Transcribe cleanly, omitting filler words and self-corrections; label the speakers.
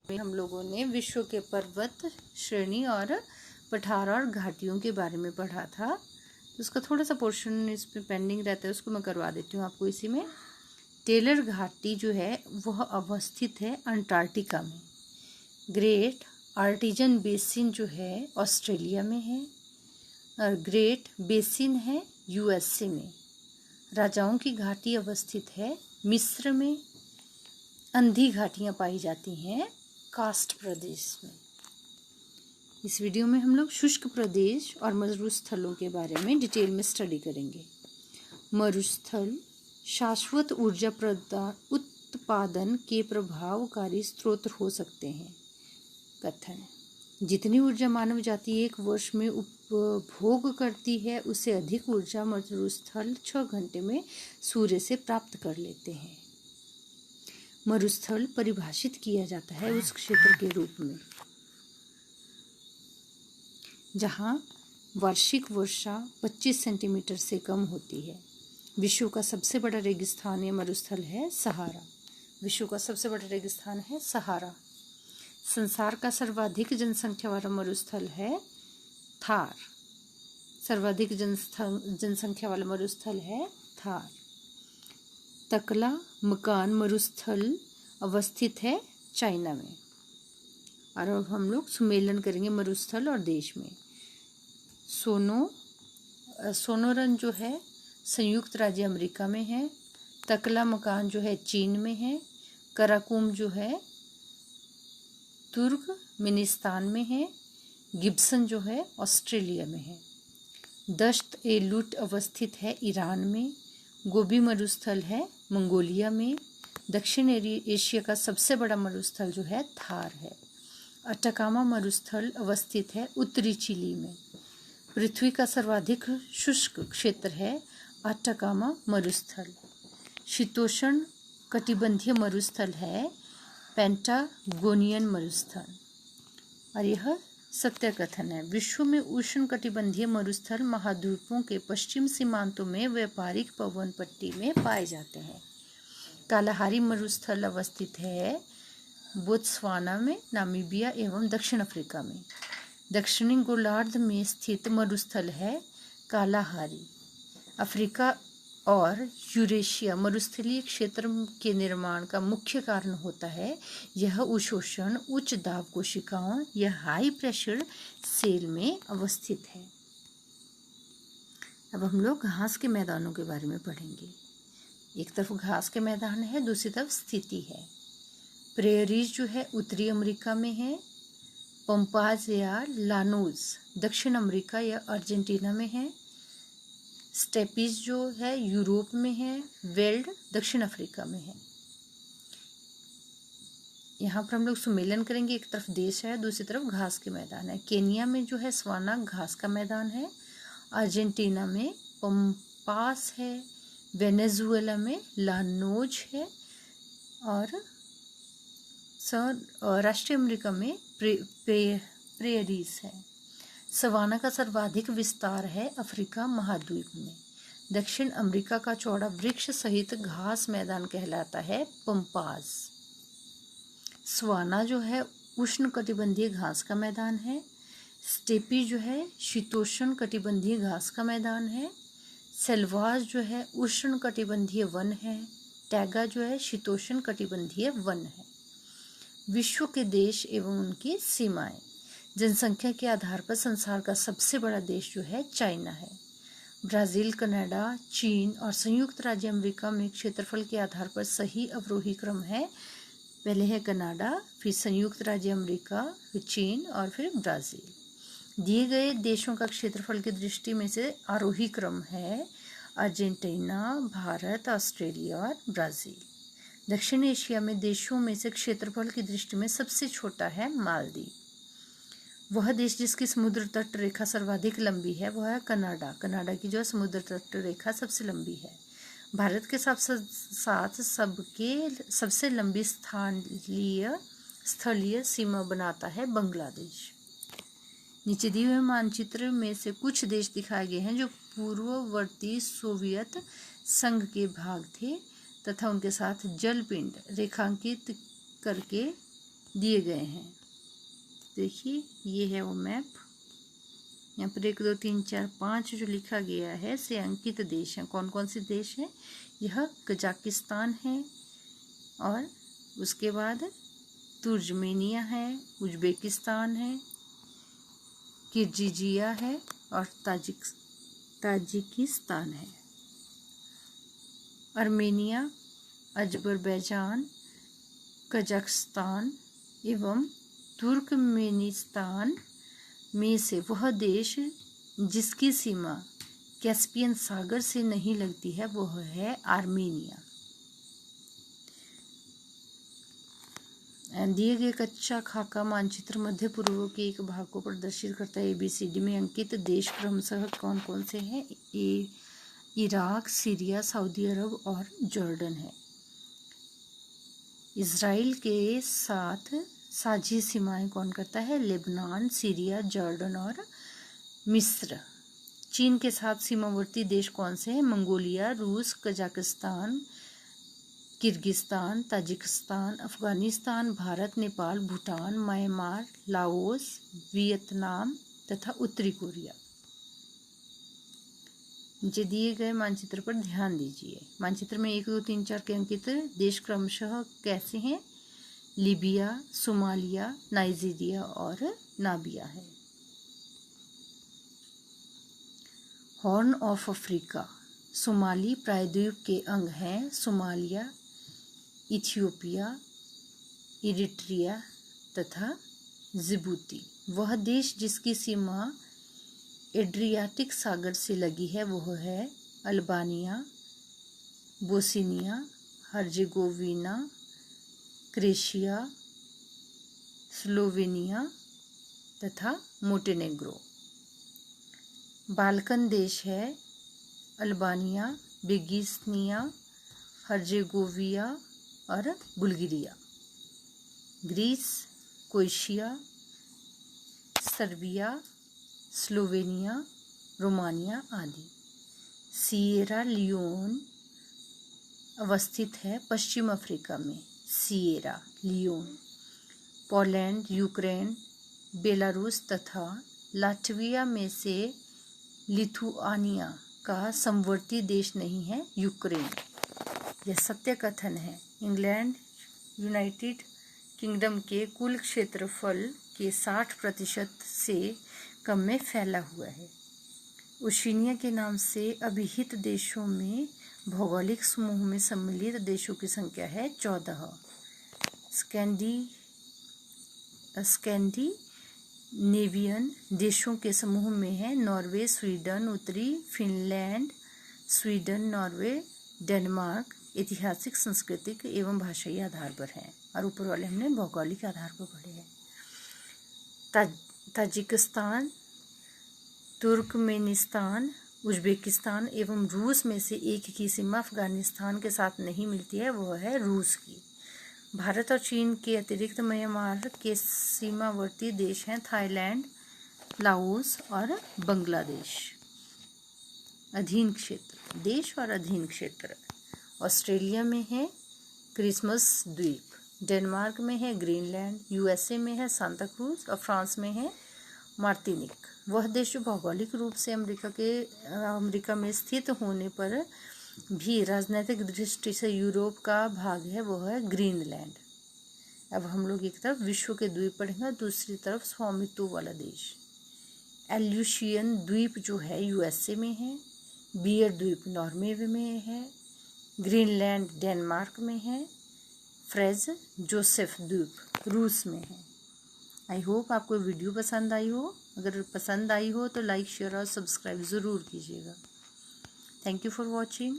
Speaker 1: हम लोगों ने विश्व के पर्वत श्रेणी और पठार और घाटियों के बारे में पढ़ा था। तो उसका थोड़ा सा पोर्शन इस पे पेंडिंग रहता है, उसको मैं करवा देती हूँ आपको इसी में। टेलर घाटी जो है वह अवस्थित है अंटार्कटिका में। ग्रेट आर्टिजन बेसिन जो है ऑस्ट्रेलिया में है और ग्रेट बेसिन है यूएसए में। राजाओं की घाटी अवस्थित है मिस्र में। अंधी घाटियाँ पाई जाती हैं कास्ट प्रदेश में। इस वीडियो में हम लोग शुष्क प्रदेश और मरुस्थलों के बारे में डिटेल में स्टडी करेंगे। मरुस्थल शाश्वत ऊर्जा उत्पादन के प्रभावकारी स्रोत हो सकते हैं। कथन: जितनी ऊर्जा मानव जाति एक वर्ष में उपभोग करती है उससे अधिक ऊर्जा मरुस्थल 6 घंटे में सूर्य से प्राप्त कर लेते हैं। मरुस्थल परिभाषित किया जाता है उस क्षेत्र के रूप में जहां वार्षिक वर्षा 25 सेंटीमीटर से कम होती है। विश्व का सबसे बड़ा रेगिस्तान या मरुस्थल है सहारा। विश्व का सबसे बड़ा रेगिस्तान है सहारा। संसार का सर्वाधिक जनसंख्या वाला मरुस्थल है थार। सर्वाधिक जनसंख्या वाला मरुस्थल है थार। तकला मकान मरुस्थल अवस्थित है चाइना में। और अब हम लोग सुमेलन करेंगे मरुस्थल और देश में। सोनोरन जो है संयुक्त राज्य अमेरिका में है। तकला मकान जो है चीन में है। कराकुम जो है तुर्कमेनिस्तान में है। गिब्सन जो है ऑस्ट्रेलिया में है। दश्त ए लूट अवस्थित है ईरान में। गोबी मरुस्थल है मंगोलिया में। दक्षिण एशिया का सबसे बड़ा मरुस्थल जो है थार है। अटाकामा मरुस्थल अवस्थित है उत्तरी चिली में। पृथ्वी का सर्वाधिक शुष्क क्षेत्र है अटाकामा मरुस्थल। शीतोष्ण कटिबंधीय मरुस्थल है पेंटागोनियन मरुस्थल। और यह सत्य कथन है। विश्व में उष्ण कटिबंधीय मरुस्थल महाद्वीपों के पश्चिम सीमांतों में व्यापारिक पवन पट्टी में पाए जाते हैं। कालाहारी मरुस्थल अवस्थित है बोत्सवाना में, नामीबिया एवं दक्षिण अफ्रीका में। दक्षिणी गोलार्ध में स्थित मरुस्थल है कालाहारी। अफ्रीका और यूरेशिया मरुस्थलीय क्षेत्र के निर्माण का मुख्य कारण होता है यह उशोषण उच्च दाब कोशिकाओं या हाई प्रेशर सेल में अवस्थित है। अब हम लोग घास के मैदानों के बारे में पढ़ेंगे। एक तरफ घास के मैदान है, दूसरी तरफ स्थिति है। प्रेयरीज जो है उत्तरी अमेरिका में है। पंपाज या लानोज दक्षिण अमेरिका या अर्जेंटीना में है। स्टेपीज जो है यूरोप में है। वेल्ड दक्षिण अफ्रीका में है। यहाँ पर हम लोग सुमेलन करेंगे। एक तरफ देश है, दूसरी तरफ घास के मैदान है। केनिया में जो है सवाना घास का मैदान है। अर्जेंटीना में पंपास है। वेनेजुएला में लानोज है और राष्ट्रीय अमेरिका में प्रेयरीज है। सवाना का सर्वाधिक विस्तार है अफ्रीका महाद्वीप में। दक्षिण अमेरिका का चौड़ा वृक्ष सहित घास मैदान कहलाता है पंपास। सवाना जो है उष्ण कटिबंधीय घास का मैदान है। स्टेपी जो है शीतोष्ण कटिबंधीय घास का मैदान है। सेल्वाज जो है उष्ण कटिबंधीय वन है। टैगा जो है शीतोष्ण कटिबंधीय वन है। विश्व के देश एवं उनकी सीमाएं। जनसंख्या के आधार पर संसार का सबसे बड़ा देश जो है चाइना है। ब्राज़ील, कनाडा, चीन और संयुक्त राज्य अमेरिका में क्षेत्रफल के आधार पर सही अवरोही क्रम है। पहले है कनाडा, फिर संयुक्त राज्य अमेरिका, फिर चीन और फिर ब्राज़ील। दिए गए देशों का क्षेत्रफल की दृष्टि में से आरोही क्रम है अर्जेंटीना, भारत, ऑस्ट्रेलिया और ब्राज़ील। दक्षिण एशिया में देशों में से क्षेत्रफल की दृष्टि में सबसे छोटा है मालदीव। वह देश जिसकी समुद्र तट रेखा सर्वाधिक लंबी है वह है कनाडा। कनाडा की जो समुद्र तट रेखा सबसे लंबी है। भारत के साथ सबसे लंबी स्थलीय सीमा बनाता है बांग्लादेश। नीचे दिए हुए मानचित्र में से कुछ देश दिखाए गए हैं जो पूर्ववर्ती सोवियत संघ के भाग थे तथा उनके साथ जलपिंड रेखांकित करके दिए गए हैं। देखिए ये है वो मैप। यहाँ पर 1 2 3 4 5 जो लिखा गया है से अंकित देश हैं। कौन कौन से देश हैं? यह कजाकिस्तान है, और उसके बाद तुर्कमेनिया है, उज्बेकिस्तान है, किर्गिजिया है और ताजिकिस्तान है। अर्मेनिया, अजरबैजान, कजाकिस्तान एवं तुर्कमेनिस्तान में से वह देश जिसकी सीमा कैस्पियन सागर से नहीं लगती है वह है आर्मेनिया। दिए गए कच्चा खाका मानचित्र मध्य पूर्व के एक भाग को प्रदर्शित करता है। ABCD में अंकित देश क्रमशः कौन कौन से हैं? इराक, सीरिया, सऊदी अरब और जॉर्डन है। इजराइल के साथ साझी सीमाएं कौन करता है? लेबनान, सीरिया, जॉर्डन और मिस्र। चीन के साथ सीमावर्ती देश कौन से हैं? मंगोलिया, रूस, Kazakhstan, Kyrgyzstan, Tajikistan, Afghanistan, Bharat, Nepal, Bhutan, Myanmar, Laos, Vietnam तथा उत्तरी कोरिया। नीचे दिए गए मानचित्र पर ध्यान दीजिए। मानचित्र में 1 2 3 4 के अंकित देश क्रमशः कैसे हैं? लीबिया, सोमालिया, नाइजीरिया और नामिबिया है। हॉर्न ऑफ अफ्रीका सोमाली प्रायद्वीप के अंग हैं। सोमालिया, इथियोपिया, इरिट्रिया तथा जिबूती। वह देश जिसकी सीमा एड्रियाटिक सागर से लगी है वह है Albania, Bosnia Herzegovina, Croatia, Slovenia तथा मोंटेनेग्रो। बाल्कन देश है अल्बानिया, बोस्निया हर्जेगोविना और Bulgaria. Greece, Croatia, Serbia, Slovenia, Romania आदि। सिएरा लियोन अवस्थित है पश्चिम अफ्रीका में। Sierra Leone. Poland, Ukraine, Belarus तथा लाटविया में से लिथुआनिया का समवर्ती देश नहीं है यूक्रेन। यह सत्य कथन है। इंग्लैंड यूनाइटेड किंगडम के कुल क्षेत्रफल के 60% से कम में फैला हुआ है। ओशिनिया के नाम से अभिहित देशों में भौगोलिक समूह में सम्मिलित देशों की संख्या है 14। स्कैंडिनेवियन देशों के समूह में है नॉर्वे, स्वीडन, उत्तरी फिनलैंड, स्वीडन, नॉर्वे, डेनमार्क। ऐतिहासिक, सांस्कृतिक एवं भाषाई आधार पर है, और ऊपर वाले हमने भौगोलिक आधार पर पढ़े हैं। ताजिकिस्तान, तुर्कमेनिस्तान, उज्बेकिस्तान एवं रूस में से एक की सीमा अफगानिस्तान के साथ नहीं मिलती है, वह है रूस की। भारत और चीन के अतिरिक्त म्यांमार के सीमावर्ती देश हैं थाईलैंड, लाओस और बांग्लादेश। अधीन क्षेत्र, देश और अधीन क्षेत्र। ऑस्ट्रेलिया में है क्रिसमस द्वीप, डेनमार्क में है ग्रीनलैंड, USA में है सांता क्रूज और फ्रांस में है मार्टिनिक। वह देश जो भौगोलिक रूप से अमेरिका में स्थित होने पर भी राजनीतिक दृष्टि से यूरोप का भाग है वह है ग्रीनलैंड। अब हम लोग एक तरफ विश्व के द्वीप पढ़ेंगे, दूसरी तरफ स्वामित्व वाला देश। एल्यूशियन द्वीप जो है USA में है, बियर द्वीप नॉर्वे में है, ग्रीनलैंड डेनमार्क में है, फ्रेज जोसेफ द्वीप रूस में है। आई होप आपको वीडियो पसंद आई हो। अगर पसंद आई हो तो लाइक, शेयर और सब्सक्राइब ज़रूर कीजिएगा। Thank you for watching.